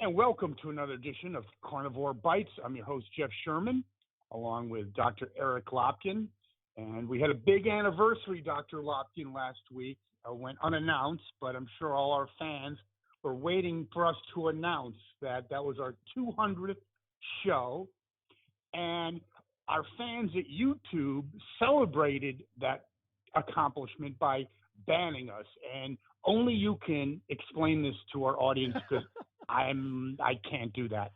And welcome to another edition of Carnivore Bites. I'm your host, Jeff Sherman, along with Dr. Eric Lopkin. And we had a big anniversary, Dr. Lopkin, last week. Went unannounced, but I'm sure all our fans were waiting for us to announce that that was our 200th show. And our fans at YouTube celebrated that accomplishment by banning us. And only you can explain this to our audience because I can't do that.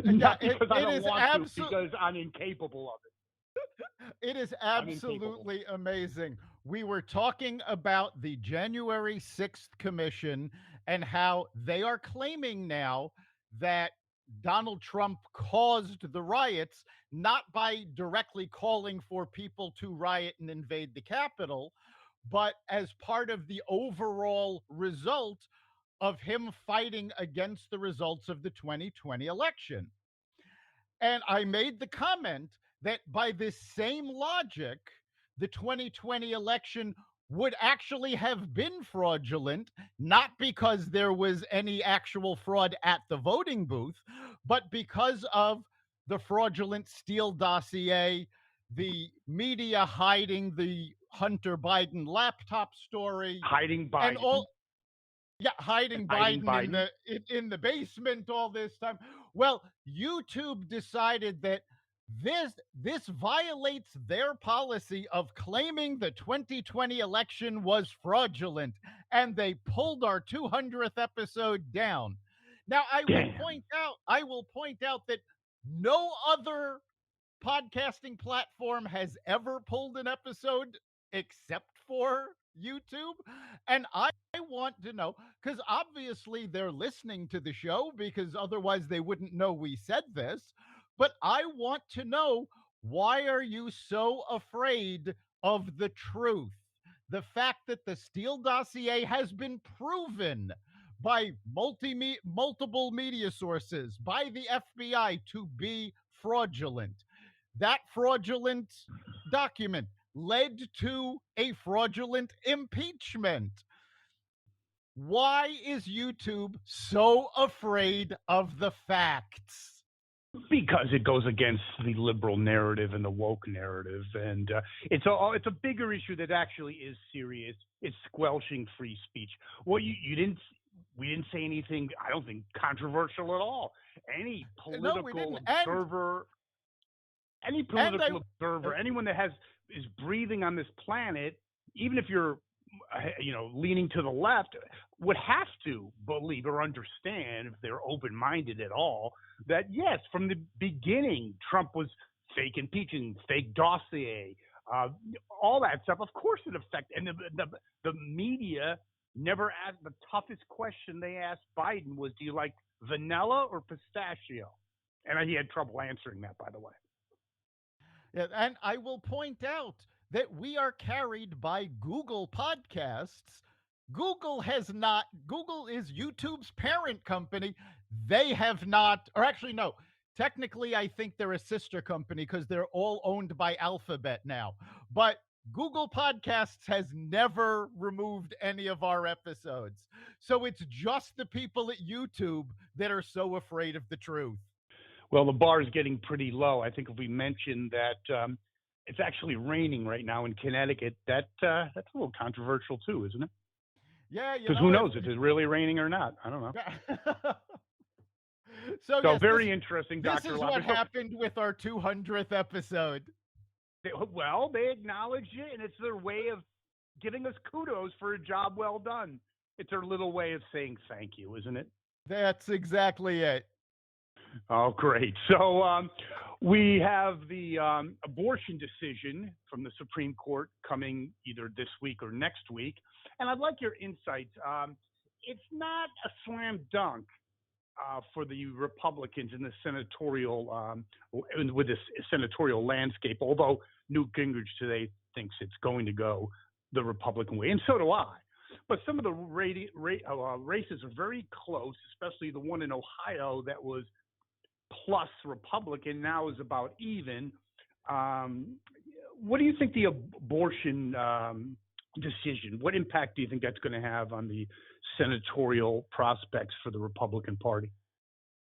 Not because I don't want to, because I'm incapable of it. It is absolutely amazing. We were talking about the January 6th Commission and how they are claiming now that Donald Trump caused the riots, not by directly calling for people to riot and invade the Capitol, but as part of the overall result of him fighting against the results of the 2020 election. And I made the comment that by this same logic, the 2020 election would actually have been fraudulent, not because there was any actual fraud at the voting booth, but because of the fraudulent Steele dossier, the media hiding the Hunter Biden laptop story, hiding Biden, hiding Biden in the basement all this time. Well, YouTube decided that this violates their policy of claiming the 2020 election was fraudulent, and they pulled our 200th episode down. Now, I will point out that no other podcasting platform has ever pulled an episode except for YouTube. And I want to know, because obviously they're listening to the show, because otherwise they wouldn't know we said this. But I want to know, why are you so afraid of the truth? The fact that the Steele dossier has been proven by multiple media sources, by the FBI, to be fraudulent. That fraudulent document led to a fraudulent impeachment. Why is YouTube so afraid of the facts? Because it goes against the liberal narrative and the woke narrative, and it's a bigger issue that actually is serious. It's squelching free speech. Well, we didn't say anything, I don't think, controversial at all. Any political observer, anyone that is breathing on this planet, even if you're leaning to the left, would have to believe or understand, if they're open-minded at all, that yes, from the beginning, Trump was fake impeaching, fake dossier, all that stuff. Of course it affected. And the media never asked. The toughest question they asked Biden was, do you like vanilla or pistachio? And he had trouble answering that, by the way. Yeah, and I will point out that we are carried by Google Podcasts. Google is YouTube's parent company. They have not, or actually, no, technically, I think they're a sister company because they're all owned by Alphabet now. But Google Podcasts has never removed any of our episodes. So it's just the people at YouTube that are so afraid of the truth. Well, the bar is getting pretty low. I think if we mention that it's actually raining right now in Connecticut, that's a little controversial too, isn't it? Yeah, because who knows if it's really raining or not? I don't know. So yes, very interesting, Dr. This is what happened with our 200th episode. They acknowledged it, and it's their way of giving us kudos for a job well done. It's their little way of saying thank you, isn't it? That's exactly it. Oh, great. So we have the abortion decision from the Supreme Court coming either this week or next week. And I'd like your insights. It's not a slam dunk for the Republicans in the senatorial with this senatorial landscape, although Newt Gingrich today thinks it's going to go the Republican way, and so do I. But some of the races are very close, especially the one in Ohio that was plus Republican, now is about even. What do you think the abortion decision, what impact do you think that's going to have on the senatorial prospects for the Republican Party?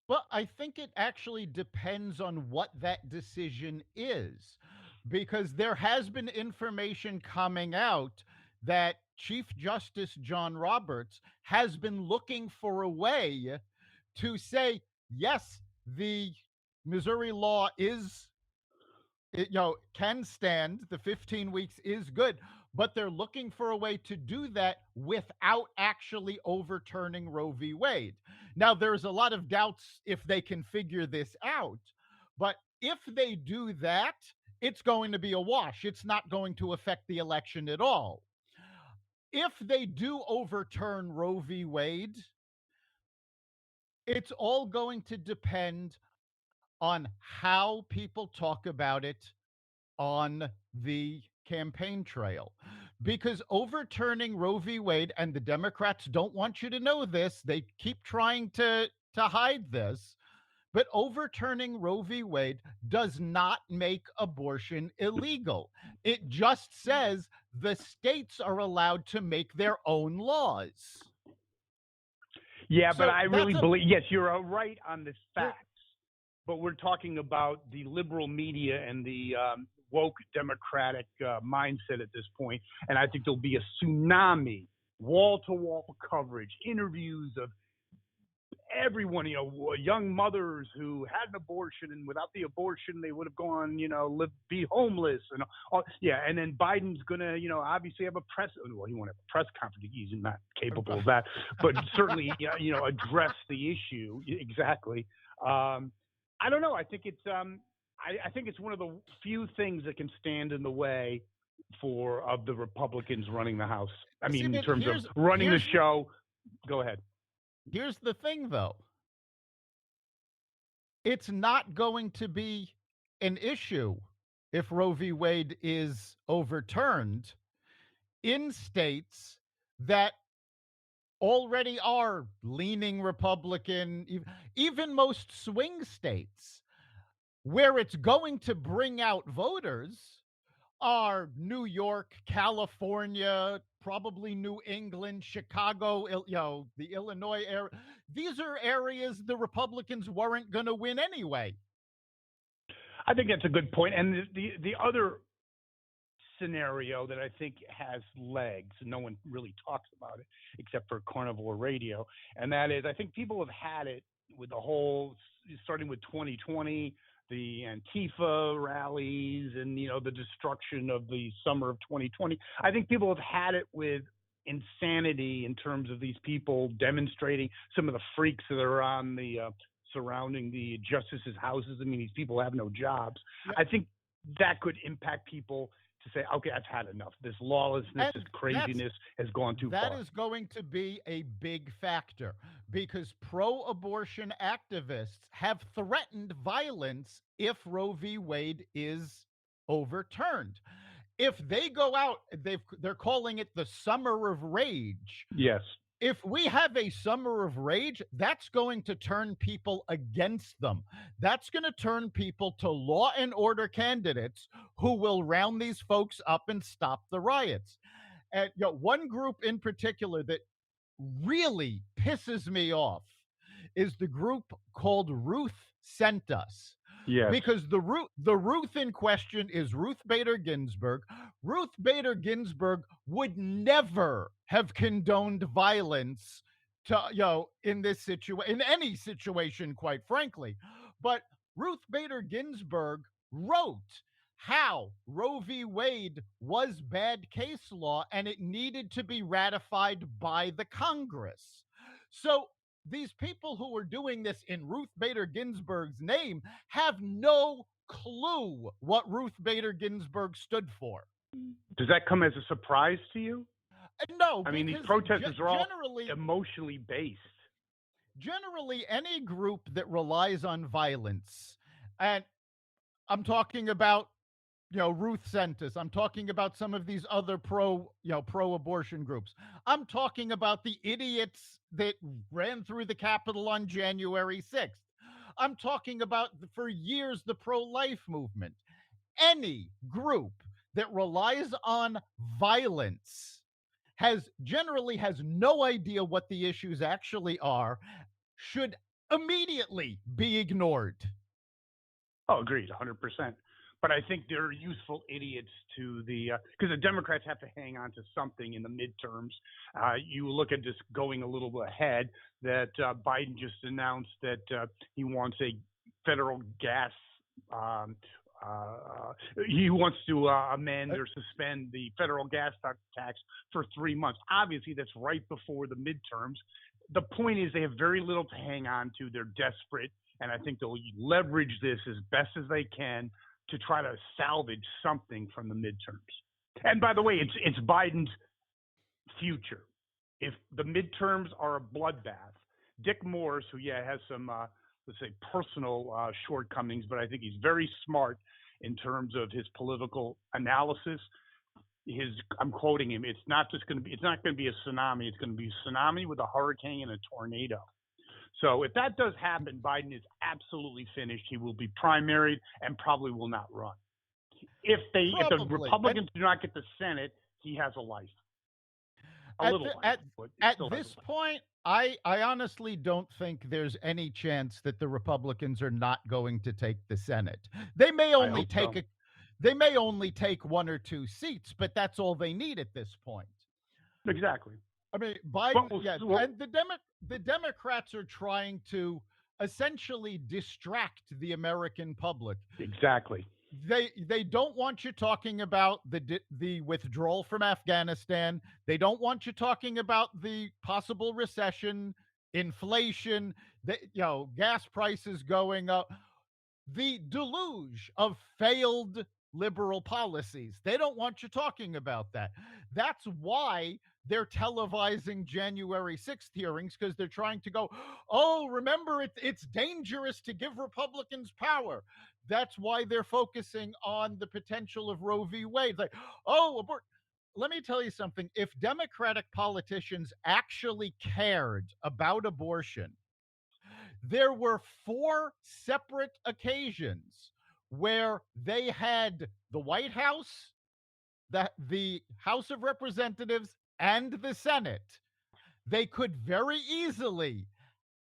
Well, I think it actually depends on what that decision is, because there has been information coming out that Chief Justice John Roberts has been looking for a way to say, yes, the Missouri law is, can stand, the 15 weeks is good, but they're looking for a way to do that without actually overturning Roe v. Wade. Now, there's a lot of doubts if they can figure this out, but if they do that, it's going to be a wash. It's not going to affect the election at all. If they do overturn Roe v. Wade, it's all going to depend on how people talk about it on the campaign trail. Because overturning Roe v. Wade, and the Democrats don't want you to know this, they keep trying to hide this, but overturning Roe v. Wade does not make abortion illegal. It just says the states are allowed to make their own laws. Yeah, but So I really that's a believe, yes, you're right on the there, facts, but we're talking about the liberal media and the woke Democratic mindset at this point. And I think there'll be a tsunami, wall to wall coverage, interviews of everyone, young mothers who had an abortion, and without the abortion, they would have gone, be homeless, and all, yeah. And then Biden's gonna, obviously have a press. Well, he won't have a press conference. He's not capable of that, but certainly, address the issue exactly. I don't know. I think it's, I think it's one of the few things that can stand in the way of the Republicans running the House. I see, mean, in but terms of running the show. Go ahead. here's the thing, though. It's not going to be an issue if Roe v. Wade is overturned in states that already are leaning Republican, even most swing states. Where it's going to bring out voters are New York, California, probably New England, Chicago, the Illinois area. These are areas the Republicans weren't going to win anyway. I think that's a good point. And the other scenario that I think has legs, and no one really talks about it except for Carnivore Radio, and that is I think people have had it with the whole, starting with 2020, the Antifa rallies, and the destruction of the summer of 2020. I think people have had it with insanity in terms of these people demonstrating, some of the freaks that are on the surrounding the justices' houses. I mean, these people have no jobs. Yeah. I think that could impact people to say, okay, I've had enough. This lawlessness, And this craziness has gone too that far. is going to be a big factor, because pro abortion activists have threatened violence if Roe v. Wade is overturned. If they go out, they're calling it the summer of rage. Yes. If we have a summer of rage, that's going to turn people against them. That's going to turn people to law and order candidates who will round these folks up and stop the riots. And one group in particular that really pisses me off is the group called Ruth Sent Us. Yes. Because the Ruth in question is Ruth Bader Ginsburg. Ruth Bader Ginsburg would never have condoned violence to in this situation, in any situation, quite frankly. But Ruth Bader Ginsburg wrote how Roe v. Wade was bad case law and it needed to be ratified by the Congress. So these people who are doing this in Ruth Bader Ginsburg's name have no clue what Ruth Bader Ginsburg stood for. Does that come as a surprise to you? No, I mean, these because protesters are all generally, emotionally based. any group that relies on violence, and I'm talking about Ruth Sent Us. I'm talking about some of these other pro-abortion groups. I'm talking about the idiots that ran through the Capitol on January 6th. I'm talking about, for years, the pro-life movement. Any group that relies on violence generally has no idea what the issues actually are, should immediately be ignored. Oh, agreed, 100%. But I think they're useful idiots to because the Democrats have to hang on to something in the midterms. You look at this going a little bit ahead that Biden just announced that he wants a federal gas. Um, he wants to amend Uh, or suspend the federal gas tax for 3 months. Obviously, that's right before the midterms. The point is, they have very little to hang on to. They're desperate, and I think they'll leverage this as best as they can to try to salvage something from the midterms. And by the way, it's Biden's future. If the midterms are a bloodbath, Dick Morris, who has some let's say personal shortcomings, but I think he's very smart in terms of his political analysis. I'm quoting him. It's not going to be a tsunami. It's going to be a tsunami with a hurricane and a tornado. So if that does happen, Biden is absolutely finished. He will be primaried and probably will not run. If the Republicans do not get the Senate, he has a life. At this point, I honestly don't think there's any chance that the Republicans are not going to take the Senate. They may only take one or two seats, but that's all they need at this point. Exactly. I mean, Biden, and the Democrats are trying to essentially distract the American public. Exactly. They don't want you talking about the withdrawal from Afghanistan. They don't want you talking about the possible recession, inflation, gas prices going up, the deluge of failed liberal policies. They don't want you talking about that. That's why they're televising January 6th hearings, because they're trying to go, oh, remember, it's dangerous to give Republicans power. That's why they're focusing on the potential of Roe v. Wade. Like, oh, let me tell you something. If Democratic politicians actually cared about abortion, there were 4 separate occasions where they had the White House, the House of Representatives, and the Senate. They could very easily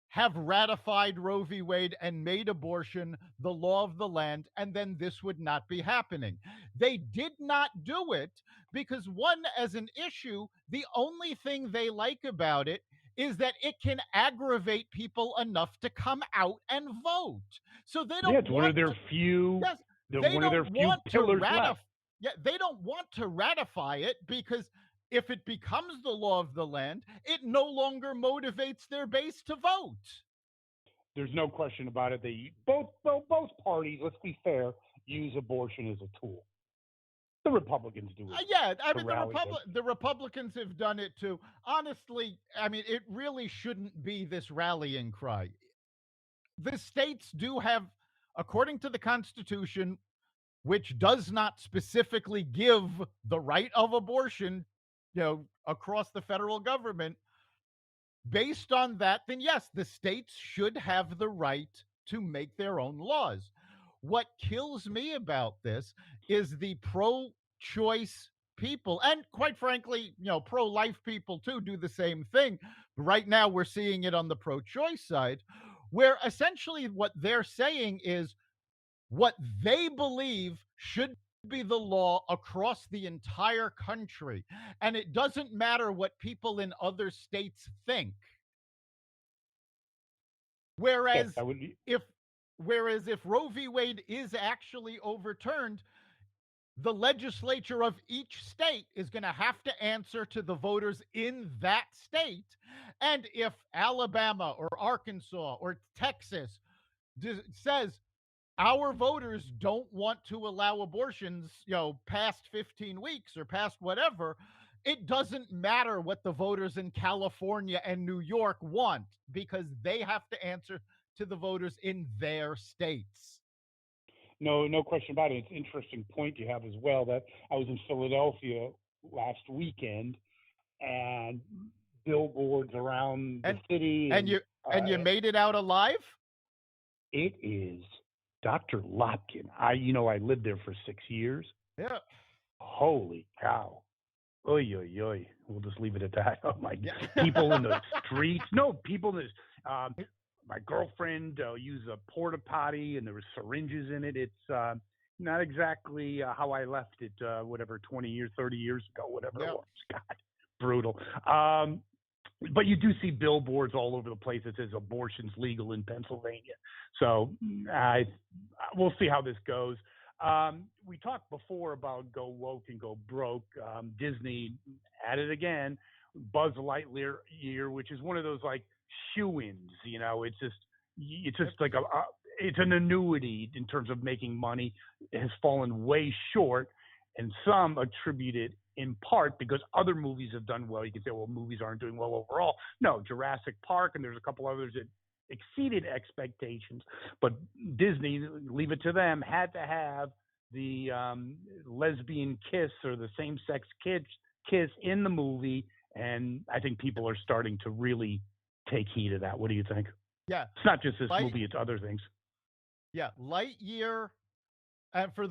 have ratified Roe v. Wade and made abortion the law of the land, and then this would not be happening. They did not do it because, one, as an issue, the only thing they like about it is that it can aggravate people enough to come out and vote. So they don't. Yeah, it's one of their few. Yes, one of their few pillars left. Yeah, they don't want to ratify it because if it becomes the law of the land, it no longer motivates their base to vote. There's no question about it. They both parties, let's be fair, use abortion as a tool. The Republicans do it. I mean, the Republicans have done it too. Honestly, I mean, it really shouldn't be this rallying cry. The states do have, according to the Constitution, which does not specifically give the right of abortion, across the federal government. Based on that, then yes, the states should have the right to make their own laws. What kills me about this is the pro-choice people, and quite frankly, pro-life people too, do the same thing. Right now, we're seeing it on the pro-choice side, where essentially what they're saying is what they believe should be the law across the entire country. And it doesn't matter what people in other states think. Whereas if Roe v. Wade is actually overturned, the legislature of each state is going to have to answer to the voters in that state. And if Alabama or Arkansas or Texas says our voters don't want to allow abortions, past 15 weeks or past whatever, it doesn't matter what the voters in California and New York want, because they have to answer to the voters in their states. No question about it. It's an interesting point you have as well, that I was in Philadelphia last weekend, and billboards around the city. And you made it out alive? It is Dr. Lopkin. I lived there for 6 years. Yeah. Holy cow. Oy, oy, oy. We'll just leave it at that. Oh, my God. People in the streets. No, people in this. my girlfriend used a porta potty and there was syringes in it. It's not exactly how I left it, whatever, 20 years, 30 years ago, whatever it Yeah. was. God, brutal. But you do see billboards all over the place that says abortion's legal in Pennsylvania. So we'll see how this goes. We talked before about go woke and go broke. Disney at it again. Buzz Lightyear, which is one of those like shoe-ins. It's just like it's an annuity in terms of making money. It has fallen way short, and some attribute it in part because other movies have done well. You can say, well, movies aren't doing well overall. No, Jurassic Park, and there's a couple others that exceeded expectations. But Disney, leave it to them, had to have the lesbian kiss or the same-sex kiss in the movie, and I think people are starting to really take heed of that. What do you think? Yeah. It's not just this movie; it's other things. Yeah, Lightyear. And for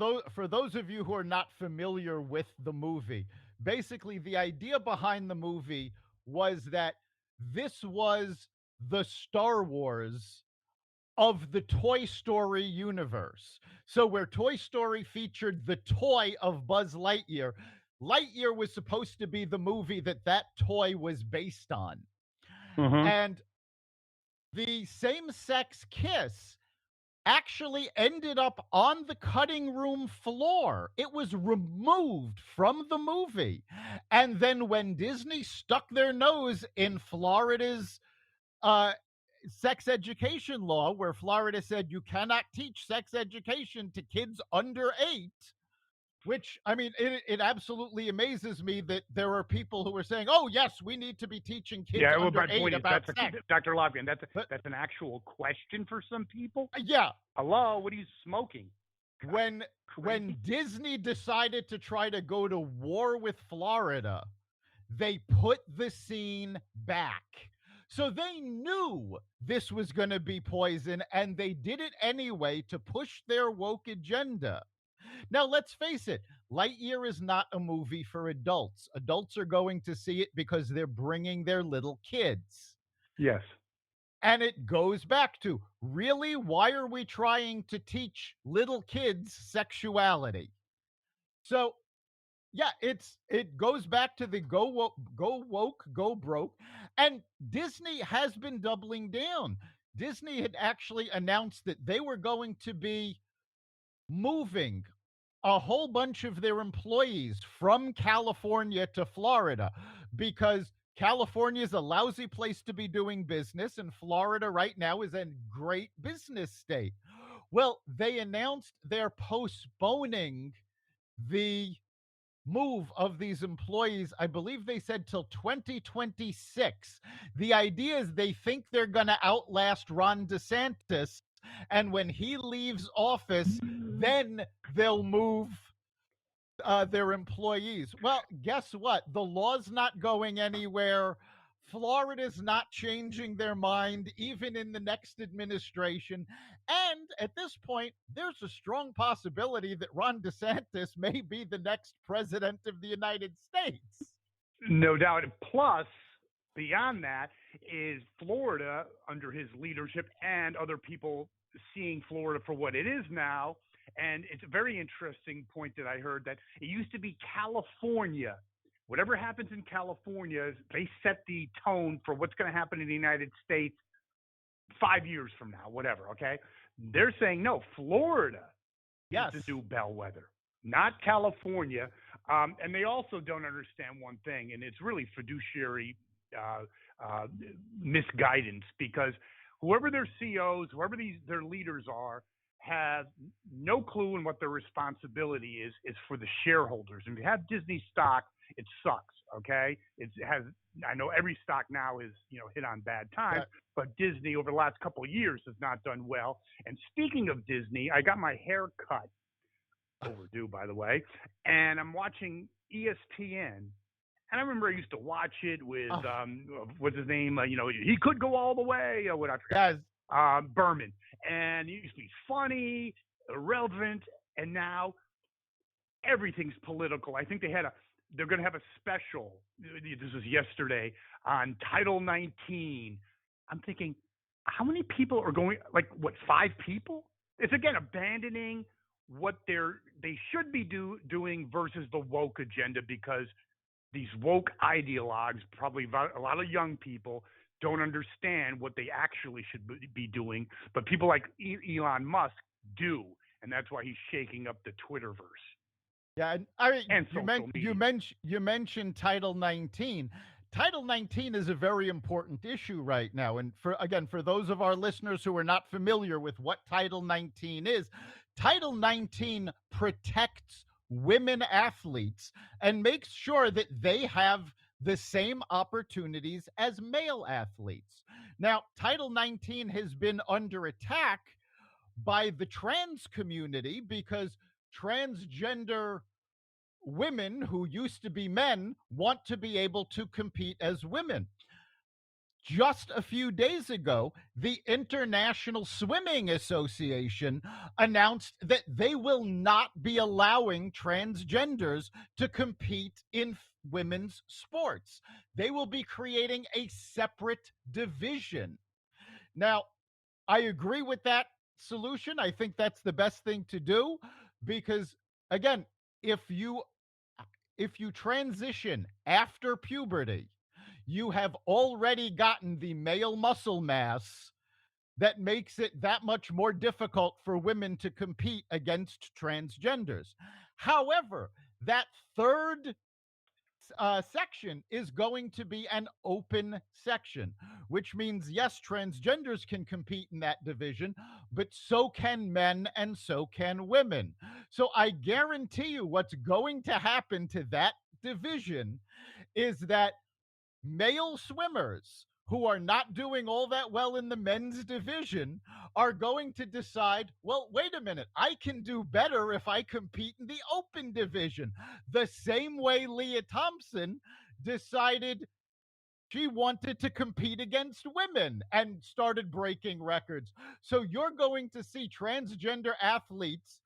those of you who are not familiar with the movie, basically the idea behind the movie was that this was the Star Wars of the Toy Story universe. So where Toy Story featured the toy of Buzz Lightyear, Lightyear was supposed to be the movie that toy was based on. Mm-hmm. And the same-sex kiss actually ended up on the cutting room floor. It was removed from the movie. And then when Disney stuck their nose in Florida's sex education law, where Florida said you cannot teach sex education to kids under 8, which, I mean, it absolutely amazes me that there are people who are saying, "Oh, yes, we need to be teaching kids under 8 about sex." Dr. Lobby, that's an actual question for some people. Yeah. Hello, what are you smoking? When Disney decided to try to go to war with Florida, they put the scene back. So they knew this was going to be poison, and they did it anyway to push their woke agenda. Now, let's face it, Lightyear is not a movie for adults. Adults are going to see it because they're bringing their little kids. Yes. And it goes back to, really, why are we trying to teach little kids sexuality? So, yeah, it goes back to the go woke, go broke. And Disney has been doubling down. Disney had actually announced that they were going to be moving a whole bunch of their employees from California to Florida because California is a lousy place to be doing business, and Florida right now is a great business state. Well, they announced they're postponing the move of these employees. I believe they said till 2026. The idea is they think they're going to outlast Ron DeSantis, and when he leaves office, then they'll move their employees. Well, guess what? The law's not going anywhere. Florida's not changing their mind, even in the next administration. And at this point, there's a strong possibility that Ron DeSantis may be the next president of the United States. No doubt. Plus, beyond that, is Florida, under his leadership and other people seeing Florida for what it is now. And it's a very interesting point that I heard that it used to be California. Whatever happens in California, they set the tone for what's going to happen in the United States 5 years from now, whatever, okay? They're saying, no, Florida is the new bellwether, not California. And they also don't understand one thing, and it's really fiduciary misguidance, because whoever their CEOs, whoever their leaders are, have no clue in what their responsibility is for the shareholders. And if you have Disney stock, it sucks, okay? It has, I know every stock now is, hit on bad times, but Disney over the last couple of years has not done well. And speaking of Disney, I got my hair cut, overdue, by the way, and I'm watching ESPN. And I remember I used to watch it with, what's his name? He could go all the way, or what I forgot. Berman. And he used to be funny, irrelevant, and now everything's political. I think they're going to have a special. This was yesterday on Title 19. I'm thinking, how many people are going? Like what? 5 people? It's again abandoning what they should be doing versus the woke agenda because these woke ideologues, probably a lot of young people, don't understand what they actually should be doing. But people like Elon Musk do, and that's why he's shaking up the Twitterverse Yeah, and I mean, and social media. you mentioned Title 19. Title 19 is a very important issue right now. And for those of our listeners who are not familiar with what Title 19 is, Title 19 protects women athletes and makes sure that they have the same opportunities as male athletes. Now, Title 19 has been under attack by the trans community because transgender women who used to be men want to be able to compete as women. Just a few days ago, the International Swimming Association announced that they will not be allowing transgenders to compete in women's sports. They will be creating a separate division. Now, I agree with that solution. I think that's the best thing to do because again, if you if you transition after puberty, you have already gotten the male muscle mass that makes it that much more difficult for women to compete against transgenders. However, that third section is going to be an open section, which means, yes, transgenders can compete in that division, but so can men and so can women. So I guarantee you what's going to happen to that division is that male swimmers who are not doing all that well in the men's division are going to decide, well, wait a minute, I can do better if I compete in the open division. The same way Leah Thompson decided she wanted to compete against women and started breaking records. So you're going to see transgender athletes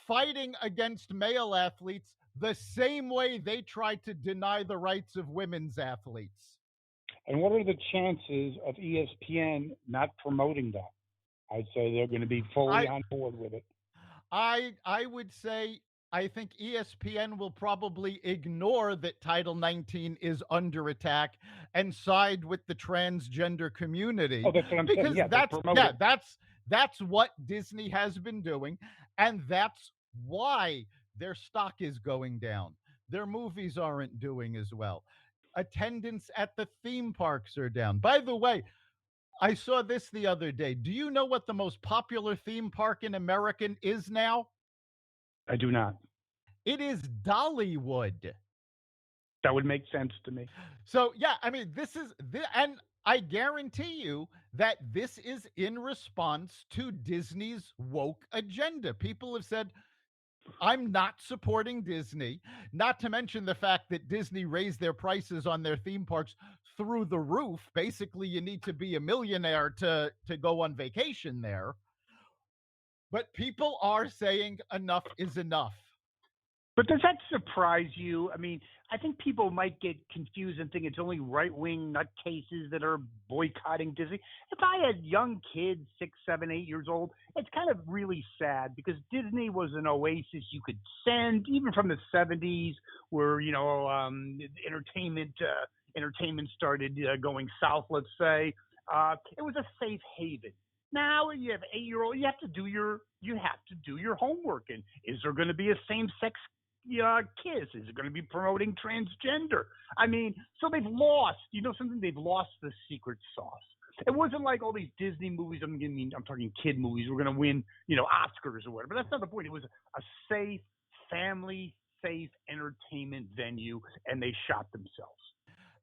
fighting against male athletes the same way they tried to deny the rights of women's athletes. And what are the chances of ESPN not promoting that? I'd say they're going to be fully I on board with it. I would say I think ESPN will probably ignore that Title 19 is under attack and side with the transgender Oh, community that's what I'm saying. because Yeah, they'll promote it. that's what Disney has been doing and that's why their stock is going down. Their movies aren't doing as well. Attendance at the theme parks are down. By the way, I saw this the other day. Do you know what the most popular theme park in America is now? I do not. It is Dollywood. That would make sense to me. So, yeah, I mean, and I guarantee you that this is in response to Disney's woke agenda. People have said, I'm not supporting Disney, not to mention the fact that Disney raised their prices on their theme parks through the roof. Basically, you need to be a millionaire to go on vacation there. But people are saying enough is enough. But does that surprise you? I mean, I think people might get confused and think it's only right wing nutcases that are boycotting Disney. If I had young kids, 6, 7, 8 years old, it's kind of really sad because Disney was an oasis you could send, even from the 70s, where entertainment started going south. Let's say it was a safe haven. Now you have 8 year old. You have to do your homework. And is there going to be a same sex kiss? Is it going to be promoting transgender? I mean, so they've lost. You know something? They've lost the secret sauce. It wasn't like all these Disney movies. I'm talking kid movies. We're going to win, Oscars or whatever. But that's not the point. It was a safe, family safe entertainment venue, and they shot themselves.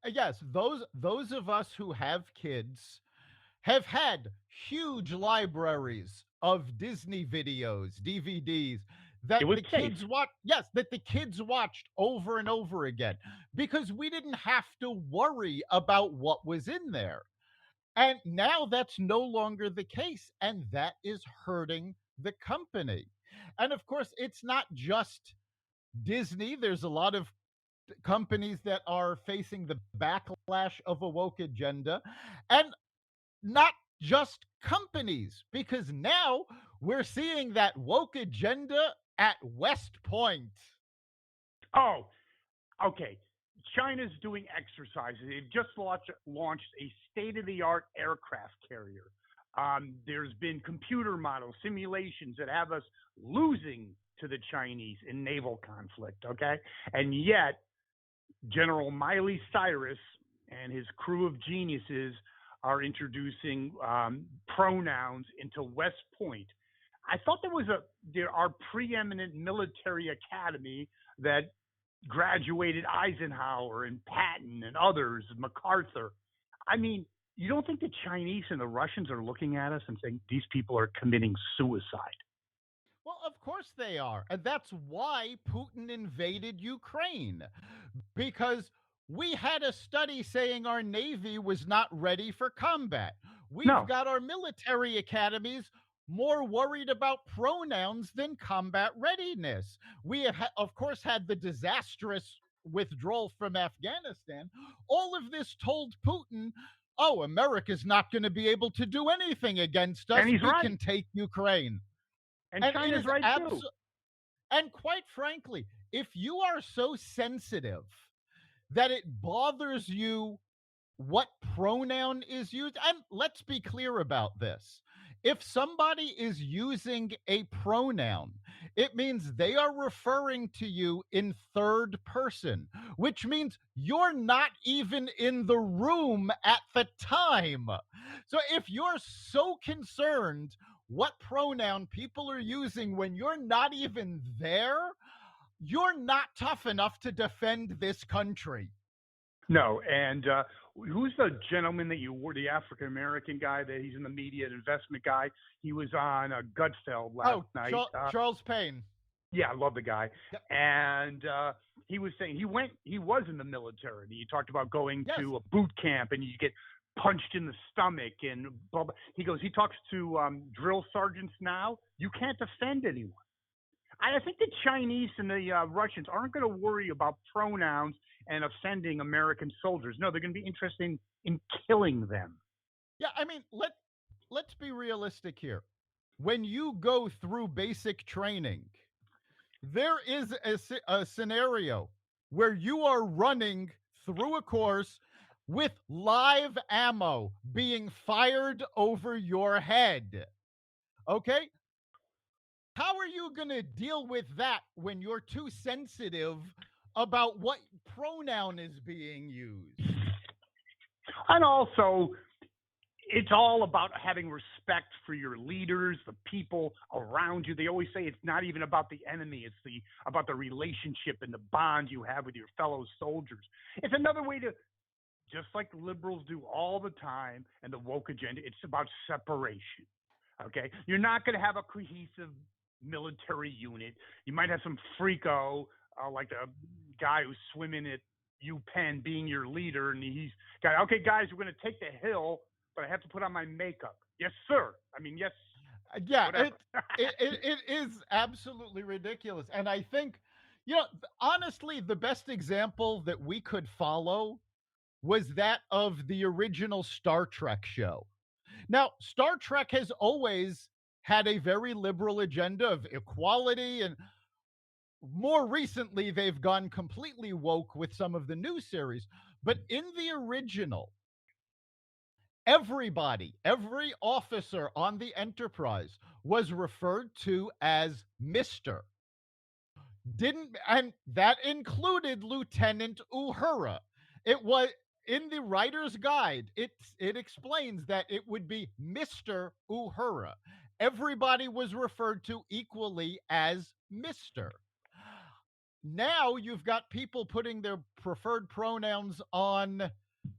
Yes, those of us who have kids have had huge libraries of Disney videos, DVDs that It was the safe. kids watch. Yes, that the kids watched over and over again because we didn't have to worry about what was in there. And now that's no longer the case, and that is hurting the company. And of course, it's not just Disney. There's a lot of companies that are facing the backlash of a woke agenda. And not just companies, because now we're seeing that woke agenda at West Point. Oh, okay. China's doing exercises. They've just launched a state-of-the-art aircraft carrier. There's been computer model simulations that have us losing to the Chinese in naval conflict. Okay, and yet General Miley Cyrus and his crew of geniuses are introducing pronouns into West Point. I thought there our preeminent military academy that graduated Eisenhower and Patton and others, MacArthur. I mean, you don't think the Chinese and the Russians are looking at us and saying these people are committing suicide? Well, of course they are. And that's why Putin invaded Ukraine, because we had a study saying our Navy was not ready for combat. We've No. got our military academies more worried about pronouns than combat readiness. We have, of course, had the disastrous withdrawal from Afghanistan. All of this told Putin, oh, America's not going to be able to do anything against us. And he's We right. can take Ukraine. And And it China's is right too. and quite frankly, if you are so sensitive that it bothers you what pronoun is used, and let's be clear about this. If somebody is using a pronoun, it means they are referring to you in third person, which means you're not even in the room at the time. So if you're so concerned what pronoun people are using when you're not even there, you're not tough enough to defend this country. No, and who's the gentleman that you were, the African American guy that he's in the media, an investment guy? He was on Gutfeld last Oh, night. Charles Payne. Yeah, I love the guy. Yep. And he was saying he was in the military. He talked about going Yes. to a boot camp and you get punched in the stomach and blah, blah. He talks to drill sergeants now. You can't defend anyone. I think the Chinese and the Russians aren't going to worry about pronouns and offending American soldiers. No, they're going to be interested in killing them. Yeah, I mean, let's be realistic here. When you go through basic training, there is a scenario where you are running through a course with live ammo being fired over your head. Okay? How are you going to deal with that when you're too sensitive about what pronoun is being used? And also, it's all about having respect for your leaders, the people around you. They always say it's not even about the enemy; it's about the relationship and the bond you have with your fellow soldiers. It's another way to, just like the liberals do all the time, and the woke agenda. It's about separation. Okay, you're not going to have a cohesive military unit. You might have some freako, like the guy who's swimming at UPenn, being your leader, and he's got, okay, guys, we're going to take the hill, but I have to put on my makeup. Yes, sir. I mean, yes. Yeah, it is absolutely ridiculous. And I think, honestly, the best example that we could follow was that of the original Star Trek show. Now, Star Trek has always had a very liberal agenda of equality, and more recently, they've gone completely woke with some of the new series. But in the original, every officer on the Enterprise was referred to as Mr. And that included Lieutenant Uhura. It was in the writer's guide, it explains that it would be Mr. Uhura. Everybody was referred to equally as Mr. Now you've got people putting their preferred pronouns on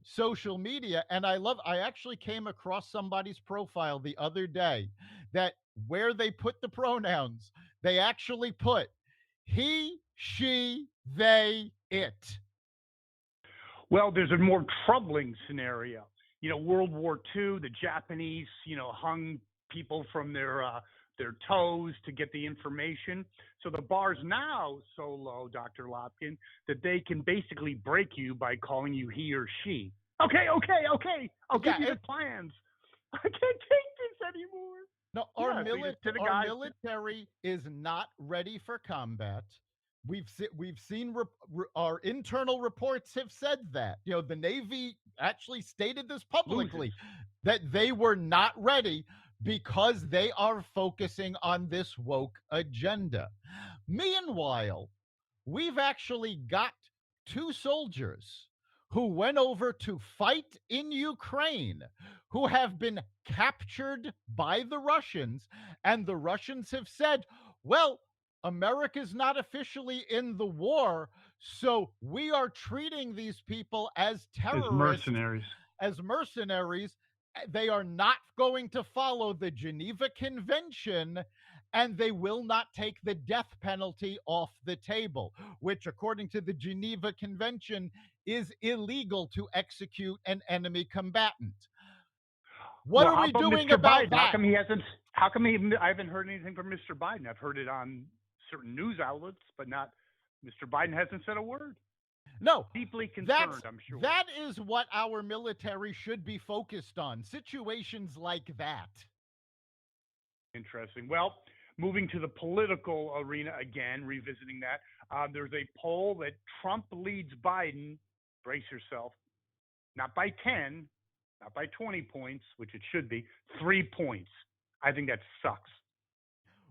social media, and I actually came across somebody's profile the other day that where they put the pronouns, they actually put he, she, they, it. Well, there's a more troubling scenario. World War II, the Japanese, hung people from their toes to get the information. So the bar's now so low, Dr. Lopkin, that they can basically break you by calling you he or she. Okay. I'll give you the plans. I can't take this anymore. No, Yeah, so you just hit a our guy. military is not ready for combat. We've seen our internal reports have said that. You know, the Navy actually stated this Loses. publicly that they were not ready because they are focusing on this woke agenda. Meanwhile, we've actually got two soldiers who went over to fight in Ukraine, who have been captured by the Russians, and the Russians have said, well, America's not officially in the war, so we are treating these people as As terrorists, mercenaries. as mercenaries. They are not going to follow the Geneva Convention, and they will not take the death penalty off the table, which, according to the Geneva Convention, is illegal to execute an enemy combatant. What Well, are how we about doing Mr. about Biden? How that? come he hasn't? How come I haven't heard anything from Mr. Biden? I've heard it on certain news outlets, but not. Mr. Biden hasn't said a word. No, Deeply that's concerned, I'm sure. that is what our military should be focused on. Situations like that. Interesting. Well, moving to the political arena again, revisiting that, there's a poll that Trump leads Biden. Brace yourself. Not by 10, not by 20 points, which it should be, 3 points. I think that sucks.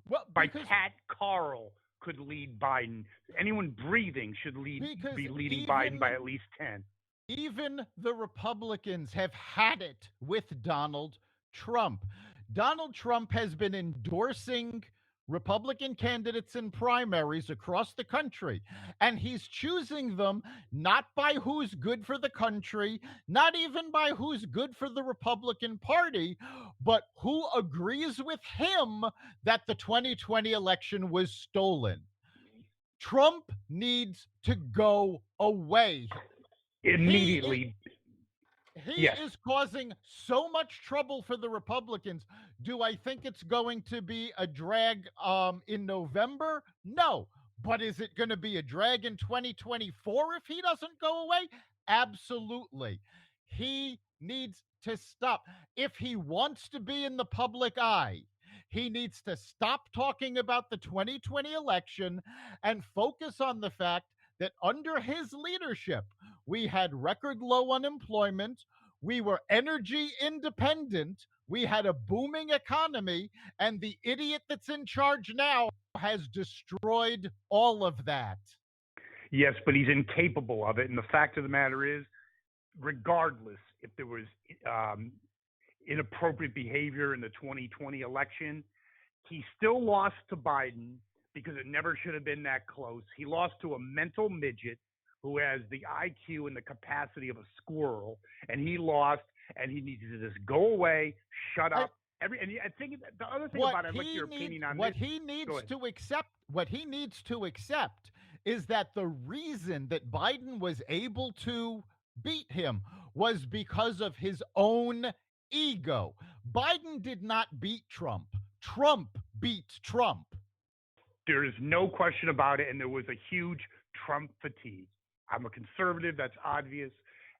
Well, By because Cat Carl could lead Biden. Anyone breathing should be leading Biden by at least 10. even the Republicans have had it with Donald Trump. Donald Trump has been endorsing Republican candidates in primaries across the country, and he's choosing them not by who's good for the country, not even by who's good for the Republican Party, but who agrees with him that the 2020 election was stolen. Trump needs to go away. Immediately. He Yes. is causing so much trouble for the Republicans. Do I think it's going to be a drag in November? No. But is it going to be a drag in 2024 if he doesn't go away? Absolutely. He needs to stop. If he wants to be in the public eye, he needs to stop talking about the 2020 election and focus on the fact that under his leadership, we had record low unemployment. We were energy independent. We had a booming economy. And the idiot that's in charge now has destroyed all of that. Yes, but he's incapable of it. And the fact of the matter is, regardless if there was inappropriate behavior in the 2020 election, he still lost to Biden because it never should have been that close. He lost to a mental midget who has the IQ and the capacity of a squirrel, and he lost, and he needs to just go away, shut up. And I think the other thing about it, I'd like your opinion on what this. he needs to accept, what he needs to accept is that the reason that Biden was able to beat him was because of his own ego. Biden did not beat Trump. Trump beat Trump. There is no question about it, and there was a huge Trump fatigue. I'm a conservative, that's obvious,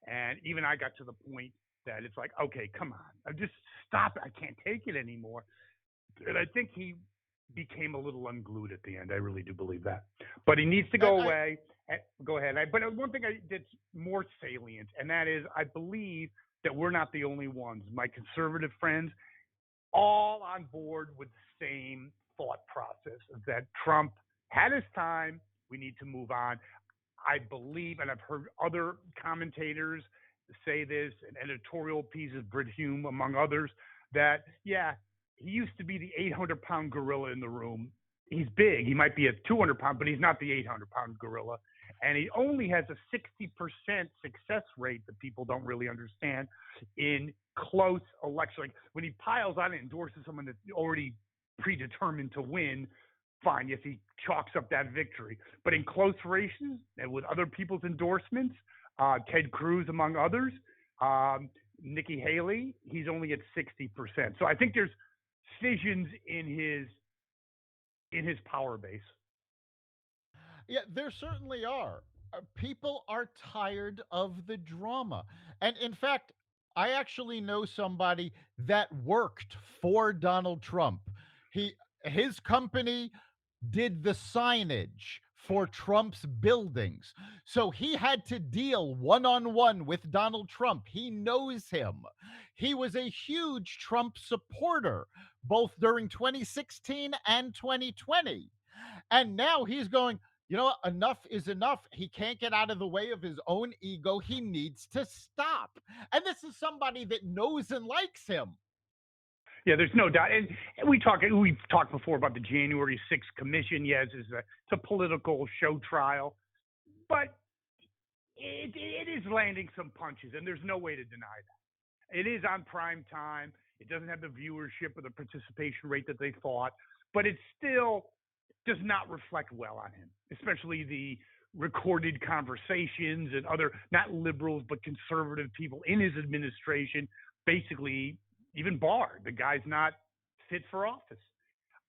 and even I got to the point that it's like, okay, come on, just stop it. I can't take it anymore. And I think he became a little unglued at the end. I really do believe that. But he needs to go away. Go ahead. But one thing that's more salient, and that is I believe that we're not the only ones. My conservative friends, all on board with the same thought process that Trump had his time. We need to move on. I believe, and I've heard other commentators say this, and editorial pieces, Brit Hume, among others, that, yeah, he used to be the 800-pound gorilla in the room. He's big. He might be a 200-pound, but he's not the 800-pound gorilla. And he only has a 60% success rate that people don't really understand in close elections. Like when he piles on and endorses someone that's already predetermined to win, fine, yes, he chalks up that victory. But in close races and with other people's endorsements, Ted Cruz among others, Nikki Haley, he's only at 60%. So I think there's fissions in his power base. Yeah, there certainly are. People are tired of the drama. And in fact, I actually know somebody that worked for Donald Trump. He his company did the signage for Trump's buildings. So he had to deal one on one with Donald Trump. He knows him. He was a huge Trump supporter, both during 2016 and 2020. And now he's going, you know what? Enough is enough. He can't get out of the way of his own ego. He needs to stop. And this is somebody that knows and likes him. Yeah, there's no doubt. And we've talked before about the January 6th commission. Yes, it's a political show trial, but it is landing some punches, and there's no way to deny that. It is on prime time. It doesn't have the viewership or the participation rate that they thought, but it still does not reflect well on him, especially the recorded conversations and other, not liberals, but conservative people in his administration, basically even barred. The guy's not fit for office.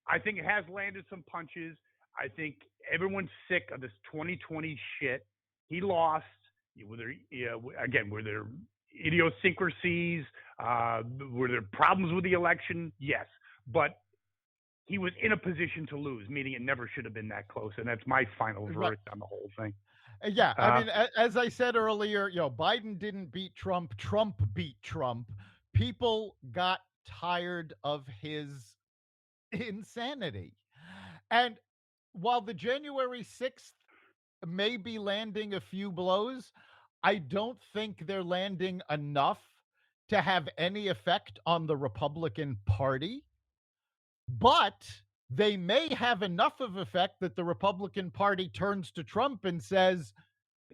I think it has landed some punches. I think everyone's sick of this 2020 shit. He lost. Were there idiosyncrasies? Were there problems with the election? Yes, but he was in a position to lose, meaning it never should have been that close. And that's my final verdict on the whole thing. Yeah, I mean, as I said earlier, Biden didn't beat Trump. Trump beat Trump. People got tired of his insanity. And while the January 6th may be landing a few blows, I don't think they're landing enough to have any effect on the Republican Party. But they may have enough of effect that the Republican Party turns to Trump and says,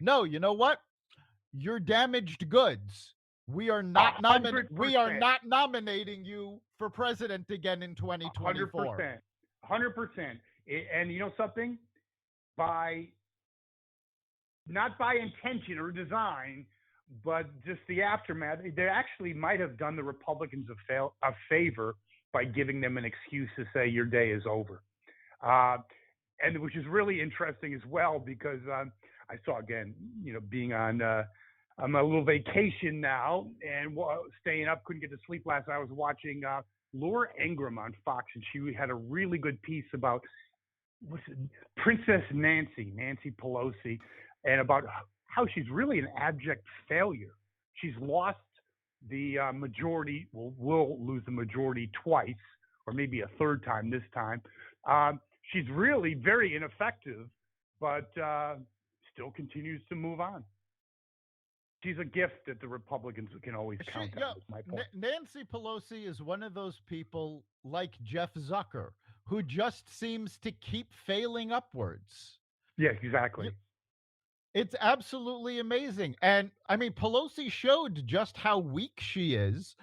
no, you know what? You're damaged goods. We are not nominating you for president again in 2024. 100%. And you know something? Not by intention or design, but just the aftermath, they actually might have done the Republicans a favor by giving them an excuse to say your day is over. And which is really interesting as well, because I saw, again, being on a little vacation now and staying up, couldn't get to sleep last night. I was watching Laura Ingraham on Fox, and she had a really good piece about Princess Nancy Pelosi, and about how she's really an abject failure. She's lost the majority, will lose the majority twice, or maybe a third time this time. She's really very ineffective, but still continues to move on. She's a gift that the Republicans can always count on, is my point. Nancy Pelosi is one of those people like Jeff Zucker who just seems to keep failing upwards. Yeah, exactly. It's absolutely amazing. And I mean, Pelosi showed just how weak she is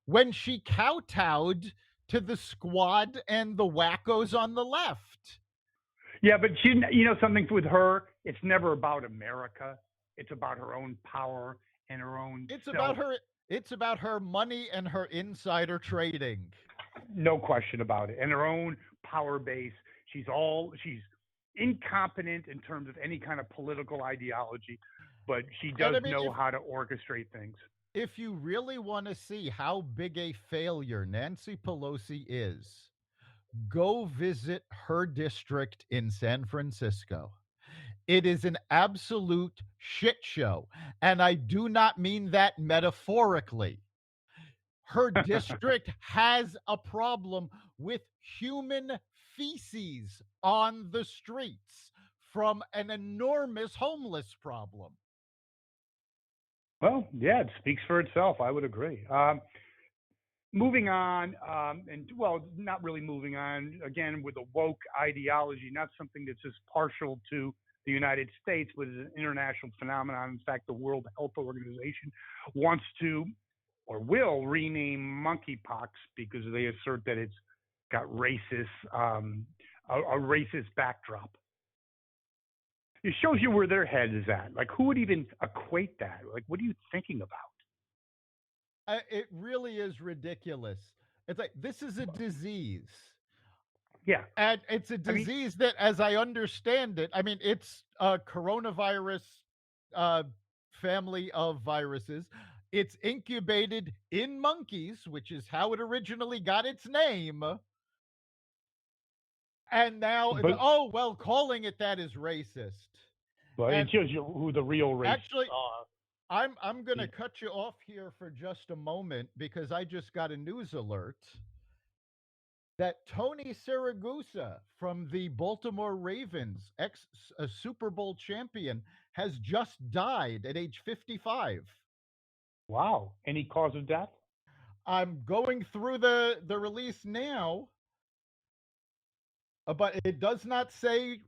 when she kowtowed to the squad and the wackos on the left. Yeah, but you know something with her, it's never about America. It's about her own power and her own. It's about her money and her insider trading. No question about it. And her own power base. She's incompetent in terms of any kind of political ideology, but she does know how to orchestrate things. If you really want to see how big a failure Nancy Pelosi is, go visit her district in San Francisco. It is an absolute shit show. And I do not mean that metaphorically. Her district has a problem with human feces on the streets from an enormous homeless problem. Well, yeah, it speaks for itself. I would agree. Moving on, not really moving on, again, with a woke ideology, not something that's just partial to the United States, but is an international phenomenon. In fact, the World Health Organization wants to or will rename monkeypox because they assert that it's got a racist backdrop. It shows you where their head is at. Like, who would even equate that? Like, what are you thinking about? It really is ridiculous. It's like, this is a disease. Yeah. And it's a disease that, as I understand it, I mean, it's a coronavirus family of viruses. It's incubated in monkeys, which is how it originally got its name. And now, But oh, well, calling it that is racist. it And shows you who the real racists actually, are. I'm going to The- cut you off here for just a moment because I just got a news alert that Tony Siragusa from the Baltimore Ravens, ex Super Bowl champion, has just died at age 55. Wow. Any cause of death? I'm going through the release now, but it does not say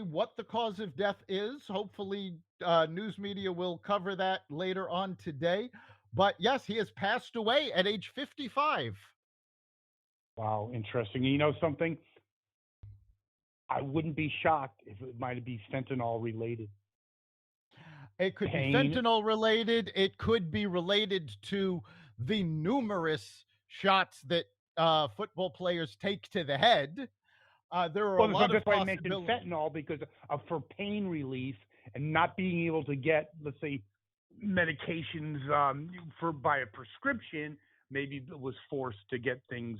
what the cause of death is. Hopefully, news media will cover that later on today. But yes, he has passed away at age 55. Wow, interesting. You know something? I wouldn't be shocked if it might be fentanyl related. It could be Pain. fentanyl related. It could be related to the numerous shots that football players take to the head. There are a Well, lot of that's why I mentioned possibilities. fentanyl because of for pain relief and not being able to get, let's say, medications for by a prescription. Maybe it was forced to get things,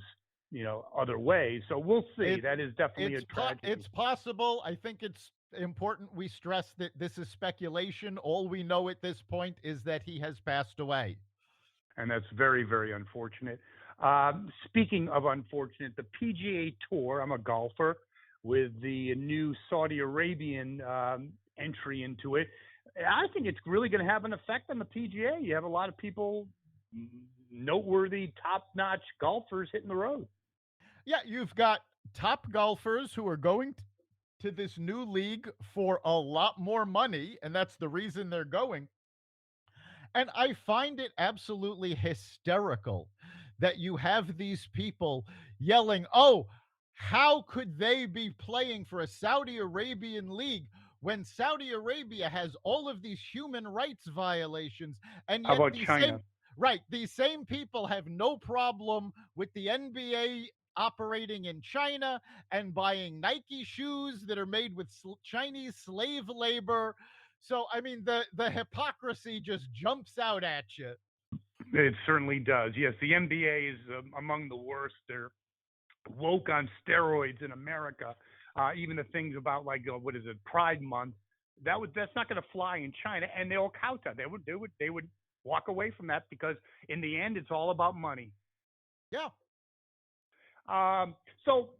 other ways. So we'll see. It That is definitely a tragedy. it's possible. I think it's important we stress that this is speculation. All we know at this point is that he has passed away. And that's very, very unfortunate. Speaking of unfortunate, the PGA Tour, I'm a golfer, with the new Saudi Arabian entry into it, I think it's really going to have an effect on the PGA. You have a lot of people, noteworthy, top notch golfers hitting the road. Yeah, you've got top golfers who are going to this new league for a lot more money, and that's the reason they're going. And I find it absolutely hysterical that you have these people yelling, oh, how could they be playing for a Saudi Arabian league when Saudi Arabia has all of these human rights violations? And How yet, about China? these same people have no problem with the NBA operating in China and buying Nike shoes that are made with Chinese slave labor. So I mean the hypocrisy just jumps out at you. It certainly does. Yes, the NBA is among the worst. They're woke on steroids in America. Even the things about like what is it, Pride Month, that's not going to fly in China, and they'll counter. They would walk away from that because in the end, it's all about money. Yeah. So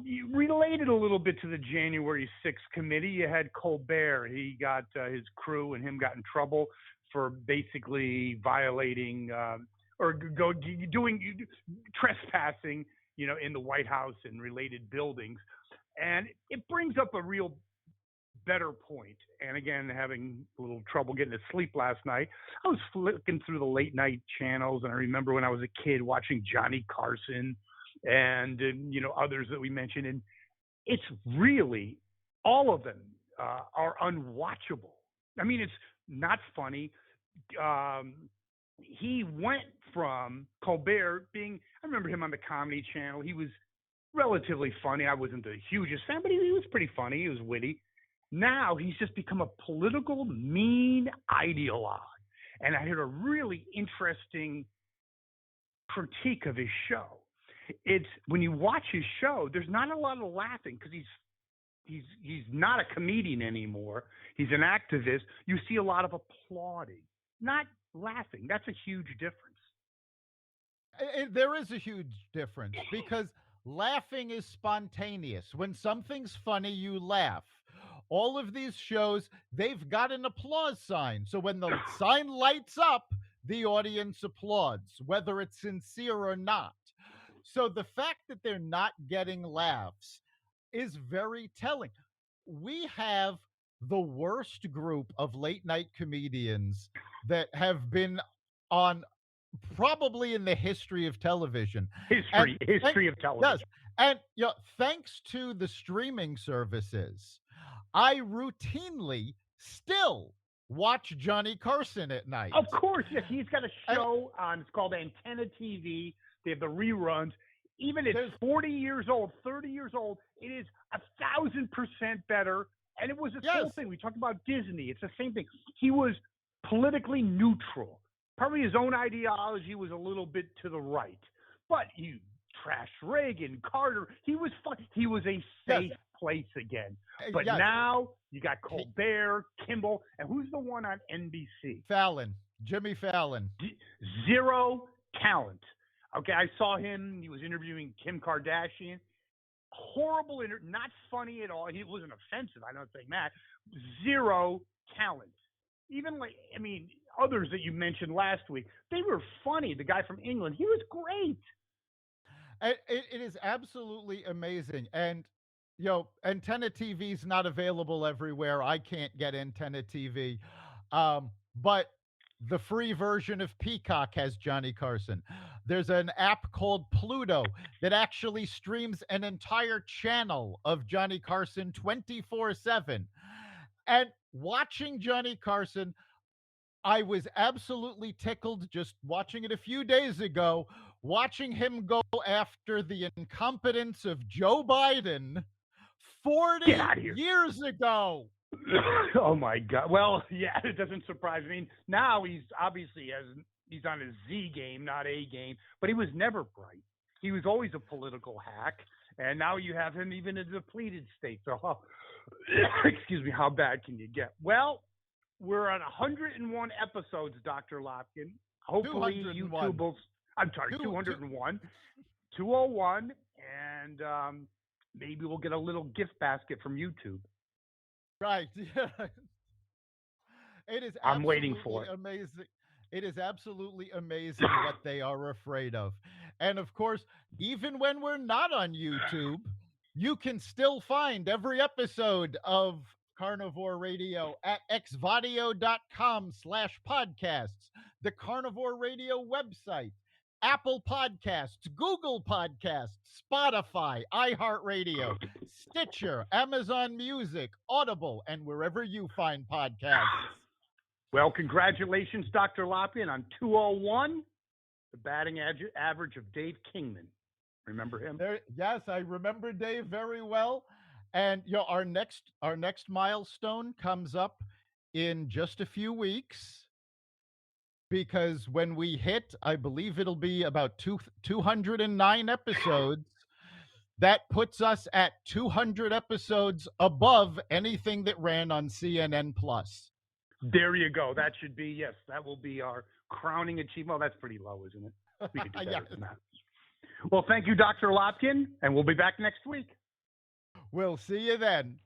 you related a little bit to the January 6th committee. You had Colbert. He got his crew and him got in trouble for basically violating or doing trespassing, in the White House and related buildings. And it brings up a real better point. And again, having a little trouble getting to sleep last night, I was flicking through the late night channels, and I remember when I was a kid watching Johnny Carson and others that we mentioned, and it's really all of them are unwatchable. I mean, it's not funny. He went from Colbert being, I remember him on the Comedy Channel. He was relatively funny. I wasn't the hugest fan, but he was pretty funny. He was witty. Now he's just become a political mean ideologue. And I heard a really interesting critique of his show. It's when you watch his show, there's not a lot of laughing because he's not a comedian anymore. He's an activist. You see a lot of applauding, not laughing. That's a huge difference. There is a huge difference because laughing is spontaneous. When something's funny, you laugh. All of these shows, they've got an applause sign. So when the sign lights up, the audience applauds, whether it's sincere or not. So the fact that they're not getting laughs is very telling. We have the worst group of late night comedians that have been on probably in the history of television. History of television. Yes. And thanks to the streaming services, I routinely still watch Johnny Carson at night. Of course, yes. He's got a show on, it's called Antenna TV. They have the reruns. Even if it's 40 years old, 30 years old, it is 1,000% better. And it was a whole thing. We talked about Disney. It's the same thing. He was politically neutral. Probably his own ideology was a little bit to the right, but you trash Reagan, Carter. He was fun. He was a safe place again. But now you got Colbert, Kimball, and who's the one on NBC? Fallon, Jimmy Fallon. Zero talent. Okay, I saw him. He was interviewing Kim Kardashian. Horrible, not funny at all. He wasn't offensive. I'm not saying that. Zero talent. Even others that you mentioned last week, they were funny. The guy from England, he was great. It is absolutely amazing. And, Antenna TV is not available everywhere. I can't get Antenna TV. But the free version of Peacock has Johnny Carson. There's an app called Pluto that actually streams an entire channel of Johnny Carson 24/7. And watching Johnny Carson, I was absolutely tickled just watching it a few days ago, watching him go after the incompetence of Joe Biden 40 years ago. Oh my God. Well, yeah, it doesn't surprise me. Now he's obviously he's on his Z game, not A game, but he was never bright. He was always a political hack, and now you have him even in a depleted state. So, excuse me, how bad can you get? Well, we're on 101 episodes, Dr. Lopkin. Hopefully YouTube will, 201, 201, and maybe we'll get a little gift basket from YouTube. Right. It is. I'm waiting for it. Amazing. It is absolutely amazing what they are afraid of. And of course, even when we're not on YouTube, you can still find every episode of Carnivore Radio at xvadio.com/podcasts, the Carnivore Radio website, Apple Podcasts, Google Podcasts, Spotify, iHeartRadio, Stitcher, Amazon Music, Audible, and wherever you find podcasts. Well, congratulations, Dr. Loppian, on 201, the batting average of Dave Kingman. Remember him? Yes, I remember Dave very well. And our next milestone comes up in just a few weeks, because when we hit, I believe it'll be about 209 episodes. That puts us at 200 episodes above anything that ran on CNN Plus. There you go. That should be, yes, that will be our crowning achievement. Well, that's pretty low, isn't it? We could do better than that. Well, thank you, Dr. Lopkin, and we'll be back next week. We'll see you then.